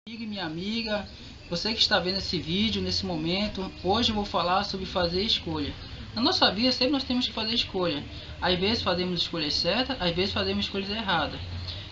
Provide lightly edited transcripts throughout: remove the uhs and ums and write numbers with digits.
Amigo e minha amiga, você que está vendo esse vídeo nesse momento, hoje eu vou falar sobre fazer escolha. Na nossa vida sempre nós temos que fazer escolha. Às vezes fazemos escolhas certas, às vezes fazemos escolhas erradas.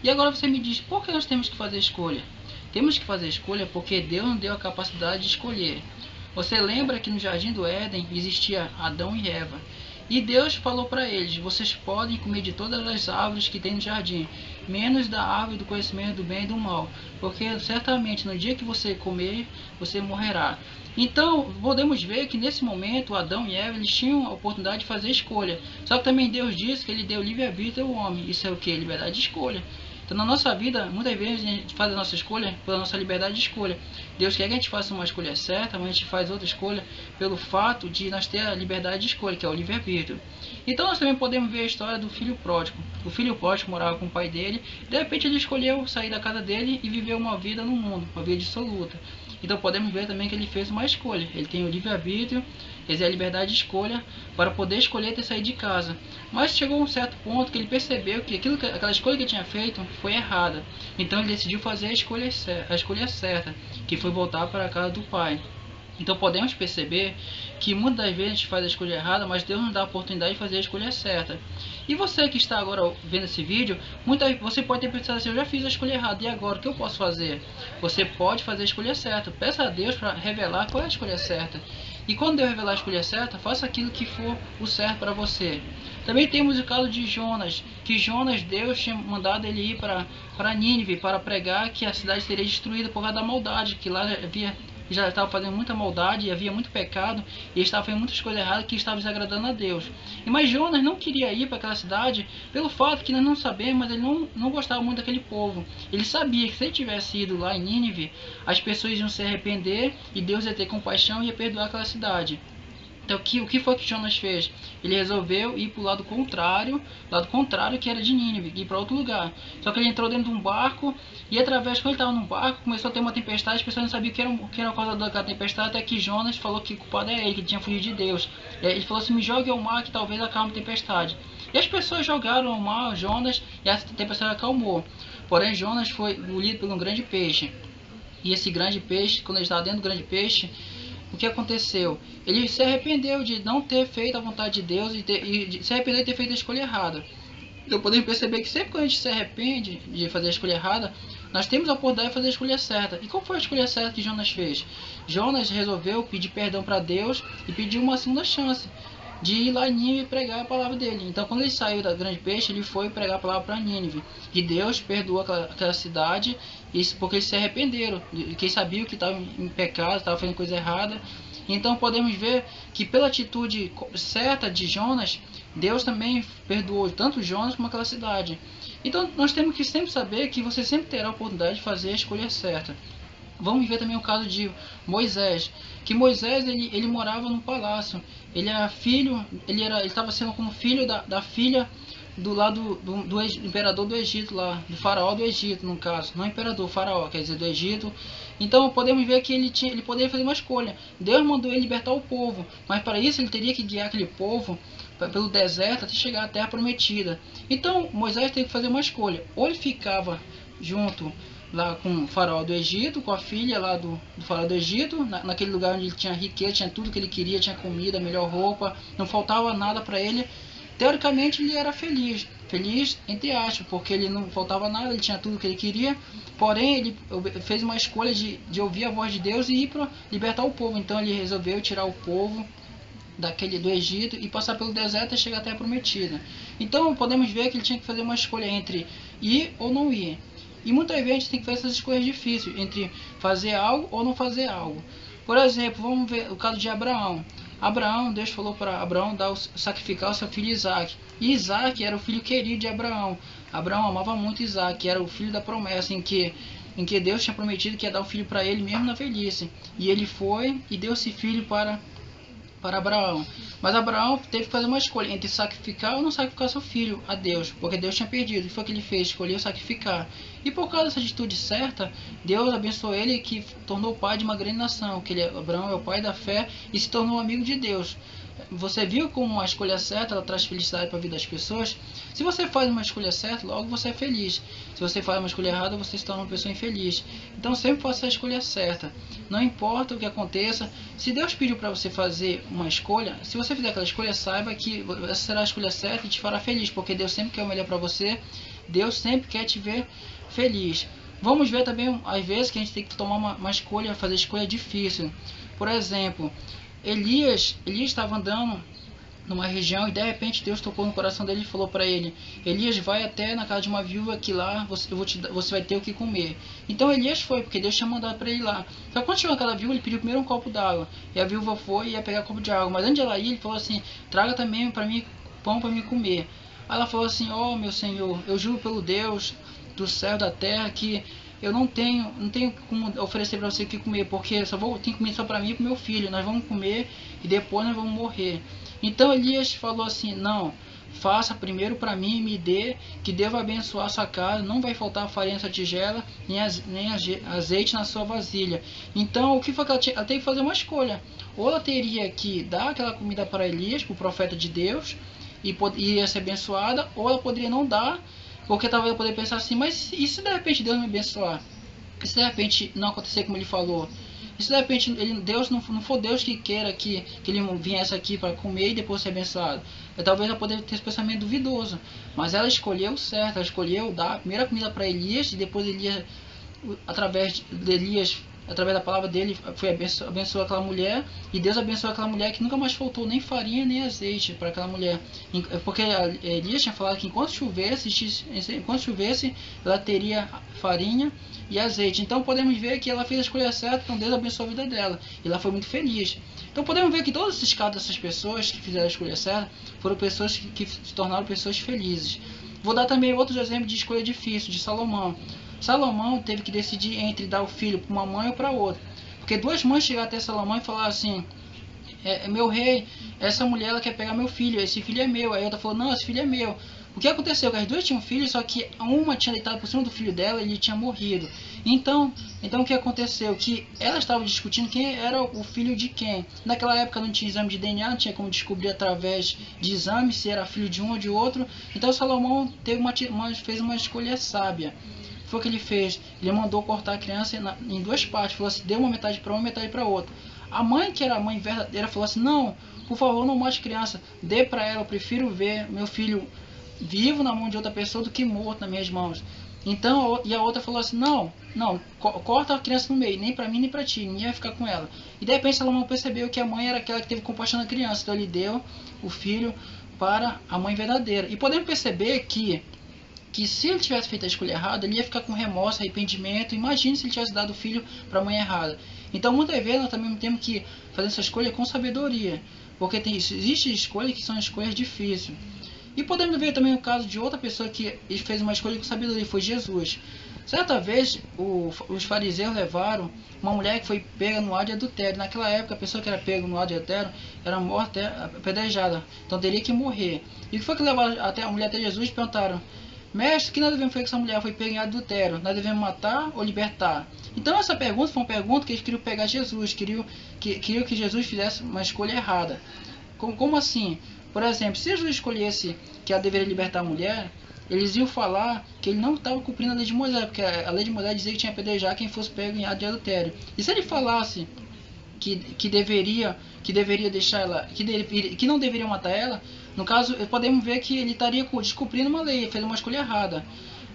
E agora você me diz, por que nós temos que fazer escolha? Temos que fazer escolha porque Deus nos deu a capacidade de escolher. Você lembra que no Jardim do Éden existia Adão e Eva? E Deus falou para eles, vocês podem comer de todas as árvores que tem no jardim, menos da árvore do conhecimento do bem e do mal, porque certamente no dia que você comer, você morrerá. Então, podemos ver que nesse momento, Adão e Eva eles tinham a oportunidade de fazer escolha. Só que também Deus disse que ele deu livre-arbítrio ao homem. Isso é o que? Liberdade de escolha. Então, na nossa vida, muitas vezes a gente faz a nossa escolha pela nossa liberdade de escolha. Deus quer que a gente faça uma escolha certa, mas a gente faz outra escolha pelo fato de nós ter a liberdade de escolha, que é o livre-arbítrio. Então, nós também podemos ver a história do filho pródigo. O filho pródigo morava com o pai dele, de repente ele escolheu sair da casa dele e viver uma vida no mundo, uma vida dissoluta. Então, podemos ver também que ele fez uma escolha. Ele tem o livre-arbítrio, quer dizer, a liberdade de escolha para poder escolher ter saído de casa. Mas chegou a um certo ponto que ele percebeu que aquela escolha que ele tinha feito foi errada. Então ele decidiu fazer a escolha certa, que foi voltar para a casa do pai. Então podemos perceber que muitas das vezes a gente faz a escolha errada, mas Deus nos dá a oportunidade de fazer a escolha certa. E você que está agora vendo esse vídeo, você pode ter pensado assim, eu já fiz a escolha errada, e agora o que eu posso fazer? Você pode fazer a escolha certa. Peça a Deus para revelar qual é a escolha certa. E quando Deus revelar a escolha certa, faça aquilo que for o certo para você. Também temos o caso de Jonas, que Jonas, Deus tinha mandado ele ir para Nínive, para pregar que a cidade seria destruída por causa da maldade, que lá já estava fazendo muita maldade e havia muito pecado e estava fazendo muitas coisas erradas que estavam desagradando a Deus. Mas Jonas não queria ir para aquela cidade pelo fato que nós não sabemos, mas ele não gostava muito daquele povo. Ele sabia que se ele tivesse ido lá em Nínive, as pessoas iam se arrepender e Deus ia ter compaixão e ia perdoar aquela cidade. Então o que foi que Jonas fez? Ele resolveu ir para o lado contrário que era de Nínive, ir para outro lugar. Só que ele entrou dentro de um barco e através, quando ele estava no barco, começou a ter uma tempestade, as pessoas não sabiam que era a causa daquela tempestade, até que Jonas falou que o culpado é ele, que tinha fugido de Deus. Ele falou assim, me jogue ao mar que talvez acalme a tempestade. E as pessoas jogaram ao mar Jonas e a tempestade acalmou. Porém Jonas foi engolido por um grande peixe. E esse grande peixe, quando ele estava dentro do grande peixe, o que aconteceu? Ele se arrependeu de não ter feito a vontade de Deus e se arrependeu de ter feito a escolha errada. Então podemos perceber que sempre que a gente se arrepende de fazer a escolha errada, nós temos a oportunidade de fazer a escolha certa. E qual foi a escolha certa que Jonas fez? Jonas resolveu pedir perdão para Deus e pediu uma segunda chance de ir lá em Nínive e pregar a palavra dele. Então quando ele saiu da grande peixe, ele foi pregar a palavra para Nínive. E Deus perdoou aquela cidade, isso porque eles se arrependeram, que sabiam que estavam em pecado, estavam fazendo coisa errada. Então podemos ver que pela atitude certa de Jonas, Deus também perdoou tanto Jonas como aquela cidade. Então nós temos que sempre saber que você sempre terá a oportunidade de fazer a escolha certa. Vamos ver também o caso de Moisés, que Moisés ele morava num palácio. Ele era filho, ele estava sendo como filho da filha do lado do imperador do Egito lá, do faraó do Egito no caso, não imperador, faraó, quer dizer, do Egito. Então podemos ver que ele poderia fazer uma escolha. Deus mandou ele libertar o povo, mas para isso ele teria que guiar aquele povo pelo deserto até chegar à terra prometida. Então Moisés teve que fazer uma escolha, ou ele ficava junto lá com o faraó do Egito, com a filha lá do faraó do Egito, naquele lugar onde ele tinha riqueza, tinha tudo que ele queria, tinha comida, melhor roupa, não faltava nada para ele. Teoricamente ele era feliz entre aspas, porque ele não faltava nada, ele tinha tudo que ele queria, porém ele fez uma escolha de ouvir a voz de Deus e ir para libertar o povo. Então ele resolveu tirar o povo do Egito e passar pelo deserto e chegar até a prometida. Então podemos ver que ele tinha que fazer uma escolha entre ir ou não ir. E muitas vezes a gente tem que fazer essas escolhas difíceis entre fazer algo ou não fazer algo. Por exemplo, vamos ver o caso de Abraão. Deus falou para Abraão sacrificar o seu filho Isaac. E Isaac era o filho querido de Abraão. Abraão amava muito Isaac, era o filho da promessa em que Deus tinha prometido que ia dar o filho para ele mesmo na velhice. E ele foi e deu esse filho para Abraão. Mas Abraão teve que fazer uma escolha entre sacrificar ou não sacrificar seu filho a Deus, porque Deus tinha perdido. E foi o que ele fez, escolheu sacrificar. E por causa dessa atitude certa, Deus abençoou ele que tornou pai de uma grande nação, Abraão é o pai da fé e se tornou amigo de Deus. você viu como uma escolha certa ela traz felicidade para a vida das pessoas? Se você faz uma escolha certa, logo você é feliz. Se você faz uma escolha errada, você se torna uma pessoa infeliz. Então sempre faça a escolha certa. Não importa o que aconteça. Se Deus pediu para você fazer uma escolha, se você fizer aquela escolha, saiba que essa será a escolha certa e te fará feliz, porque Deus sempre quer o melhor para você. Deus sempre quer te ver feliz. Vamos ver também, às vezes, que a gente tem que tomar uma escolha, fazer escolha difícil. Por exemplo, Elias estava andando numa região e de repente Deus tocou no coração dele e falou para ele: Elias, vai até na casa de uma viúva que lá você vai ter o que comer. Então Elias foi, porque Deus tinha mandado para ele lá. Só que quando chegou naquela viúva, ele pediu primeiro um copo d'água. E a viúva foi e ia pegar um copo de água. Mas antes de ela ir, ele falou assim: traga também para mim pão para mim comer. Aí ela falou assim: ó, meu Senhor, eu juro pelo Deus do céu e da terra que eu não tenho como oferecer para você o que comer, porque tenho comida só para mim e para meu filho. Nós vamos comer e depois nós vamos morrer. Então Elias falou assim: não, faça primeiro para mim e me dê, que Deus vai abençoar a sua casa, não vai faltar farinha nessa tigela, nem azeite na sua vasilha. Então o que foi que ela teve que fazer uma escolha? Ou ela teria que dar aquela comida para Elias, para o profeta de Deus, e ia ser abençoada, ou ela poderia não dar, porque talvez eu poderia pensar assim: mas e se de repente Deus me abençoar? E se de repente não acontecer como ele falou? E se de repente Deus não for Deus que queira que ele viesse aqui para comer e depois ser abençoado? Talvez ela poderia ter esse pensamento duvidoso. Mas ela escolheu certo, ela escolheu dar a primeira comida para Elias, e depois Elias, através de Elias, através da palavra dele, foi abençoou aquela mulher, e Deus abençoou aquela mulher que nunca mais faltou nem farinha nem azeite para aquela mulher, porque Elias tinha falado que enquanto chovesse ela teria farinha e azeite. Então podemos ver que ela fez a escolha certa, então Deus abençoou a vida dela e ela foi muito feliz. Então podemos ver que todos esses casos dessas pessoas que fizeram a escolha certa foram pessoas que se tornaram pessoas felizes. Vou dar também outros exemplos de escolha difícil, de Salomão. Salomão teve que decidir entre dar o filho para uma mãe ou para outra. Porque duas mães chegaram até Salomão e falaram assim: meu rei, essa mulher ela quer pegar meu filho, esse filho é meu. Aí a outra falou: não, esse filho é meu. O que aconteceu? Que as duas tinham filhos, só que uma tinha deitado por cima do filho dela e ele tinha morrido. Então o que aconteceu? Que elas estavam discutindo quem era o filho de quem. Naquela época não tinha exame de DNA, não tinha como descobrir através de exame se era filho de um ou de outro. Então Salomão fez uma escolha sábia. Foi o que ele fez? Ele mandou cortar a criança em duas partes. Falou assim: deu uma metade para uma e metade para outra. A mãe, que era a mãe verdadeira, falou assim: não, por favor, não mate criança, dê para ela, eu prefiro ver meu filho vivo na mão de outra pessoa do que morto nas minhas mãos. Então, e a outra falou assim: não, corta a criança no meio, nem para mim nem para ti, ninguém vai ficar com ela. E de repente Salomão percebeu que a mãe era aquela que teve compaixão da criança, então ele deu o filho para a mãe verdadeira. E podemos perceber que se ele tivesse feito a escolha errada, ele ia ficar com remorso, arrependimento. Imagine se ele tivesse dado o filho para a mãe errada. Então muitas vezes nós também temos que fazer essa escolha com sabedoria, porque existem escolhas que são escolhas difíceis. E podemos ver também o caso de outra pessoa que fez uma escolha com sabedoria, foi Jesus. Certa vez os fariseus levaram uma mulher que foi pega no ato de adultério. Naquela época a pessoa que era pega no ato de adultério era morta, apedrejada, então teria que morrer. E o que foi que levaram a mulher até Jesus e perguntaram: mestre, o que nós devemos fazer com essa mulher? Foi pega em adultério. Nós devemos matar ou libertar? Então essa pergunta foi uma pergunta que eles queriam pegar Jesus, queriam que Jesus fizesse uma escolha errada. Como assim? Por exemplo, se Jesus escolhesse que ela deveria libertar a mulher, eles iam falar que ele não estava cumprindo a lei de Moisés, porque a lei de Moisés dizia que tinha que apedrejar quem fosse pego em ato de adultério. E se ele falasse que deveria deixar ela, que não deveria matar ela, no caso, podemos ver que ele estaria descumprindo uma lei, fez uma escolha errada.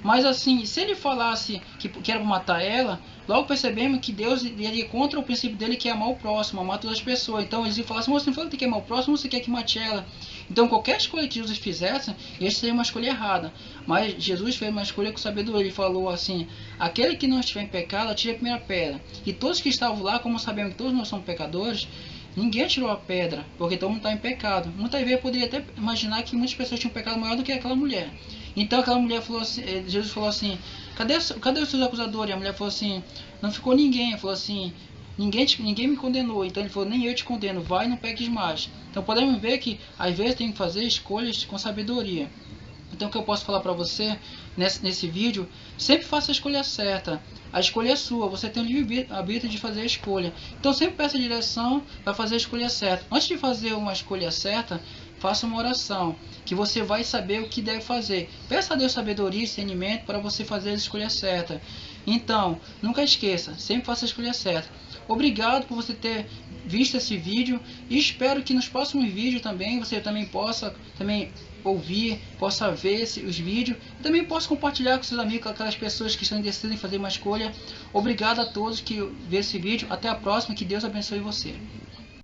Mas assim, se ele falasse que era para matar ela, logo percebemos que Deus iria contra o princípio dele, que é amar o próximo, amar todas as pessoas. Então eles iam falar assim: você não fala que quer amar o próximo, você quer que mate ela. Então qualquer escolha que Jesus fizesse, isso seria uma escolha errada. Mas Jesus fez uma escolha com sabedoria. Ele falou assim: aquele que não estiver em pecado, atire a primeira pedra. E todos que estavam lá, como sabemos que todos nós somos pecadores, ninguém tirou a pedra, porque todo mundo está em pecado. Muitas vezes eu poderia até imaginar que muitas pessoas tinham um pecado maior do que aquela mulher. Então aquela mulher falou assim, Jesus falou assim: cadê os seus acusadores? E a mulher falou assim: não ficou ninguém. Ele falou assim: ninguém me condenou. Então ele falou: nem eu te condeno, vai e não peques mais. Então podemos ver que às vezes tem que fazer escolhas com sabedoria. Então o que eu posso falar para você nesse vídeo, sempre faça a escolha certa. A escolha é sua, você tem o livre-arbítrio de fazer a escolha. Então sempre peça a direção para fazer a escolha certa. Antes de fazer uma escolha certa, faça uma oração, que você vai saber o que deve fazer. Peça a Deus sabedoria e discernimento para você fazer a escolha certa. Então, nunca esqueça, sempre faça a escolha certa. Obrigado por você ter visto esse vídeo e espero que nos próximos vídeos também você também possa ouvir, possa ver os vídeos e também possa compartilhar com seus amigos, com aquelas pessoas que estão indecidas em fazer uma escolha. Obrigado a todos que viram esse vídeo. Até a próxima, que Deus abençoe você.